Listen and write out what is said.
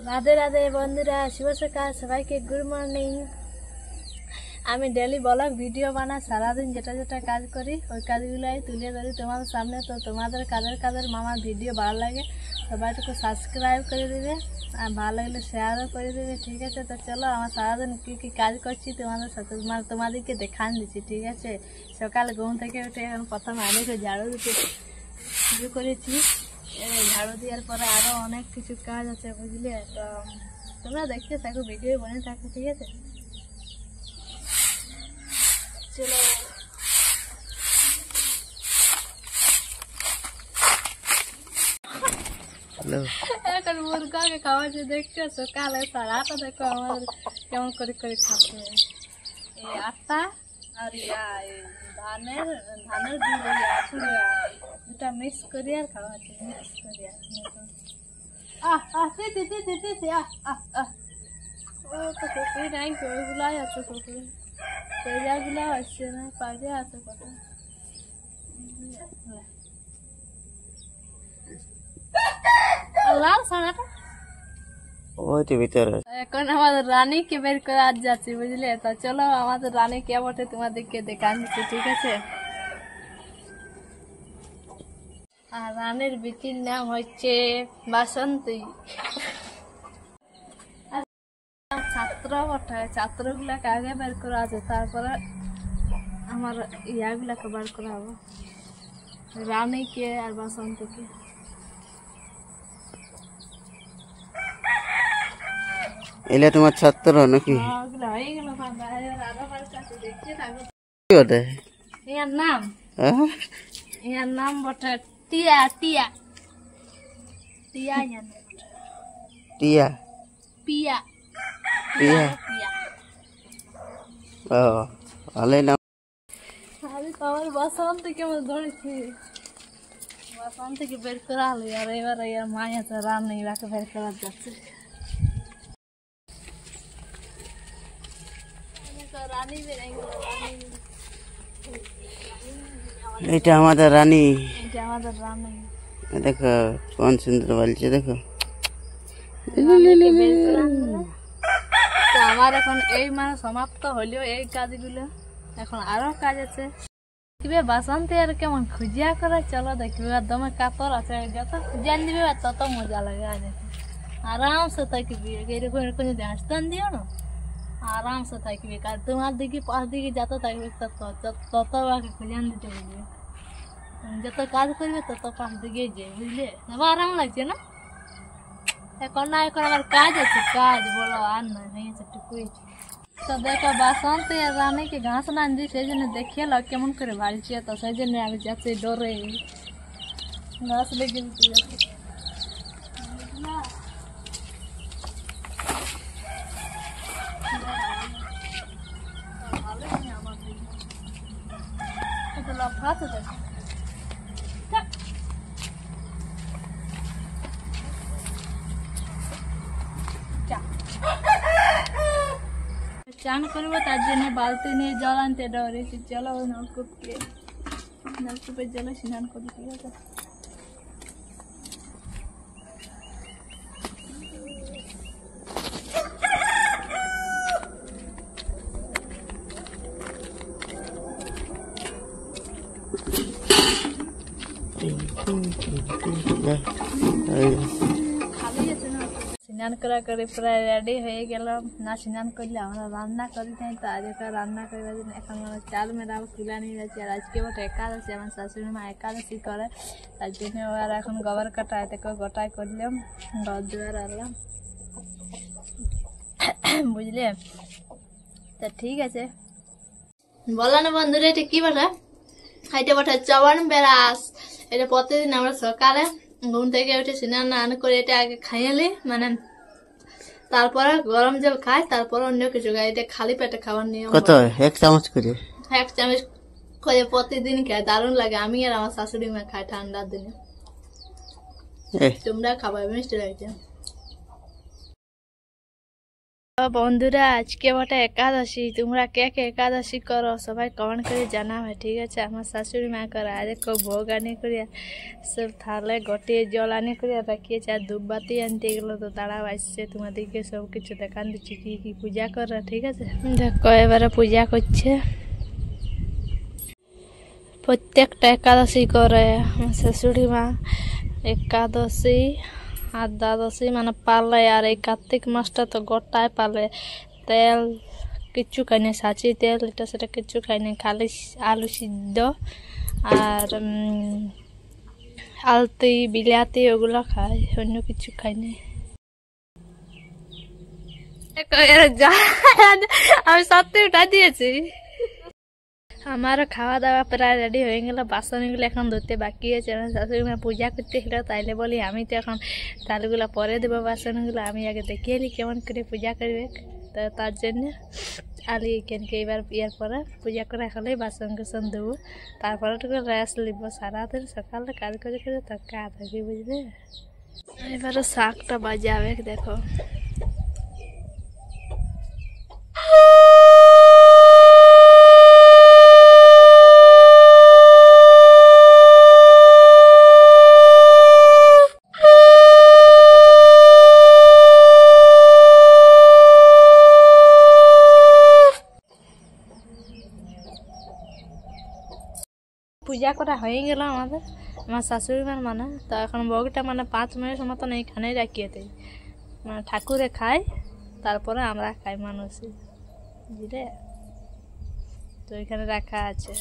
রাধে রাধে বন্ধুরা, শুভ সকাল সবাইকে, গুড মর্নিং। আমি ডেলি ব্লগ ভিডিও বানাই, সারাদিন যেটা যেটা কাজ করি ওই কাজগুলোই তুলে ধরি তোমাদের সামনে। তো তোমাদের কাদের মামার ভিডিও ভালো লাগে সবাইটুকু সাবস্ক্রাইব করে দেবে, আর ভালো লাগলে শেয়ারও করে দেবে, ঠিক আছে? তো চলো আমার সারাদিন কী কী কাজ করছি তোমাদের সাথে তোমাদেরকে দেখান দিচ্ছি, ঠিক আছে? সকালে ঘুম থেকে উঠে এখন প্রথমে আমি ঝাড়ু দিতে শুরু করেছি। ঝাড়ু দেওয়ার পরে আরও অনেক কিছু কাজ আছে, বুঝলে? তো তোমরা দেখতে থাকো, ভিডিও বনে থাকো, ঠিক আছে? চলো। এখন মুরগাকে খাওয়াচ্ছে, দেখছো? সকালে সারাটা দেখো আমাদের কেমন করে করে খাচ্ছে। এই আটা আর ধানের দুটা মিক্স করি আর খাওয়াচ্ছে, মিক্স করি আর পুকুরি নাই, ওইগুলাই আছে পুকুরি, পেঁয়াগুলা আসছে না, পাড়ে আছে কত। লাল ছানাটা ওইটি ভিতরে। এখন আমাদের রানীকে বের করে আজ যাচ্ছি, বুঝলে? তো চলো আমাদের রানী কে বটে তোমাদেরকে দেখান দিচ্ছি, ঠিক আছে? আর রানীর বিটির নাম হচ্ছে বাসন্তী। ছাত্র বটে, ছাত্রগুলাকে আগে বের করা আছে, তারপরে আমার ইয়াগুলাকে বের করা হবে, রানীকে আর বাসন্তীকে। এলে তোমার ছাত্র নাকি? ইয়ার নাম বটে টিয়া। টিয়া টিয়া টিয়া পিয়া পিয়া। ও ভালোই নাম। আমি তো আমার বাসন্তীকে ধরেছি, বাসন্তীকে বের করা হলো। আর এবার ইয়ার মা আছে রানী, এরাকে বের করা যাচ্ছে। এটা আমাদের রানী, দেখো কোন সুন্দর বলছে, দেখো। আমার এখন এই মানে সমাপ্ত হলেও এই কাজগুলো, এখন আরো কাজ আছে। বাসন্তী আর কেমন খুঁজিয়া করে, চলো দেখবে। দমে কাপড় আছে, যত খুঁজিয়ান দিবে তত মজা লাগে। আজ আরামসে থাকবি, এরকম এরকম যদি হাসতান দিও না, আরামসে থাকবি। আর তোমার দিকে পাশ দিকে যত থাকবে তত আগে খুঁজিয়ান দিতে বুঝবে। যত কাজ করবে তত পাশ দিকে যাই, বুঝলে? এবার আরাম লাগছে না? এখন আমার কাজ আছে, কাজ বলো আর না হয়েছে টুকুই। তো দেখো বাসন্তী আর রানীকে ঘাস না দিই, সেই জন্য দেখিয়ে লো কেমন করে বাড়ছে। তো সেই জন্য আমি যাচ্ছি ডরে, ঘাস লেগে লাফাতে দেখো। চান করবো, তার জন্য বালতি নিয়ে জল আনতে ডরেছি। চলো নলকূপের জলে স্নান করি, ঠিক আছে? স্নান করা করে প্রায় রেডি হয়ে গেলাম। না স্নান করলে আমরা রান্না করি নাই, তো আজ একটা রান্না করার জন্য এখন আমরা চাল মেরাবো, তুলা নিয়ে যাচ্ছি। আর আজকে ওটা একাদশী, আমার শাশুড়ি মা একাদশী করে, তার জন্য আর এখন গোবর কাটা এতে করে গোটাই করলাম, ঘর দুয়ার আনলাম, বুঝলে? তা ঠিক আছে, বলো না বন্ধুরা, এটা কি বটে? এটা বটে চবন বেরাস। এটা প্রতিদিন আমরা সকালে ঘুম থেকে উঠে স্নান করে এটা আগে খাইয়ালি, মানে তারপরে গরম জল খাই, তারপরে অন্য কিছু খাই। এটা খালি পেটে খাওয়ার নিয়ম। কত? 1 চামচ করে? 1 চামচ করে প্রতিদিন খাই, দারুণ লাগে। আমি আর আমার শাশুড়ি মা খাই ঠান্ডার দিনে। তোমরা খাবার মিষ্টি লাগছে। বন্ধুরা আজকে বটে একাদশী, তোমরা কে কে একাদশী করো সবাই কমেন্ট করে জানাবে, ঠিক আছে? আমার শাশুড়ি মা করে আজ ভোগ আনে করিয়া সব থালে গটিয়ে জল আনে করিয়া রাখিয়েছে, আর ধূপবাতি আনতে গেলো তো তারাও আসছে। তোমাদেরকে সব কিছু দেখান দিচ্ছি কি কি পূজা করে, ঠিক আছে? দেখো এবারে পূজা করছে, প্রত্যেকটা একাদশী করে আমার শাশুড়ি মা। একাদশী আর দ্বাদশী মানে পালে, আর এই কার্তিক মাসটা তো গোটায় পালে। তেল কিচ্ছু খাই না, সাঁচি তেল এটা সেটা কিচ্ছু খাই না, খালি আলু সিদ্ধ আর আলতি বিলাতি ওগুলো খাই, অন্য কিছু খাই না। আমি সত্যি উঠা দিয়েছি। আমারও খাওয়া দাওয়া প্রায় রেডি হয়ে গেল, বাসনগুলো এখন ধরতে বাকি আছে। আমার শাশুড়ি মা পূজা করতে গেল, তাইলে বলি আমি তো এখন তালগুলো পরে দেবো বাসনগুলো, আমি আগে দেখে এলি কেমন করে পূজা করবে। তো তার জন্য আলি এখানকে এবার ইয়ার পরে পূজা করা হলে বাসন কুসন দেবো, তারপরে একটু রেস্ট নিব। সারাদিন সকালে কাজ করে করে থকা থাকি, বুঝলে? এবারে শাকটা বাজাবে, দেখো পূজা করা হয়ে গেল আমাদের, আমার শাশুড়ি মার মানে। তো এখন ভোগটা মানে 5 মিনিট মতন এইখানেই রাখিয়ে দেয়, মানে ঠাকুরে খায়, তারপরে আমরা খাই মানুষই, বুঝলে? তো এখানে রাখা আছে।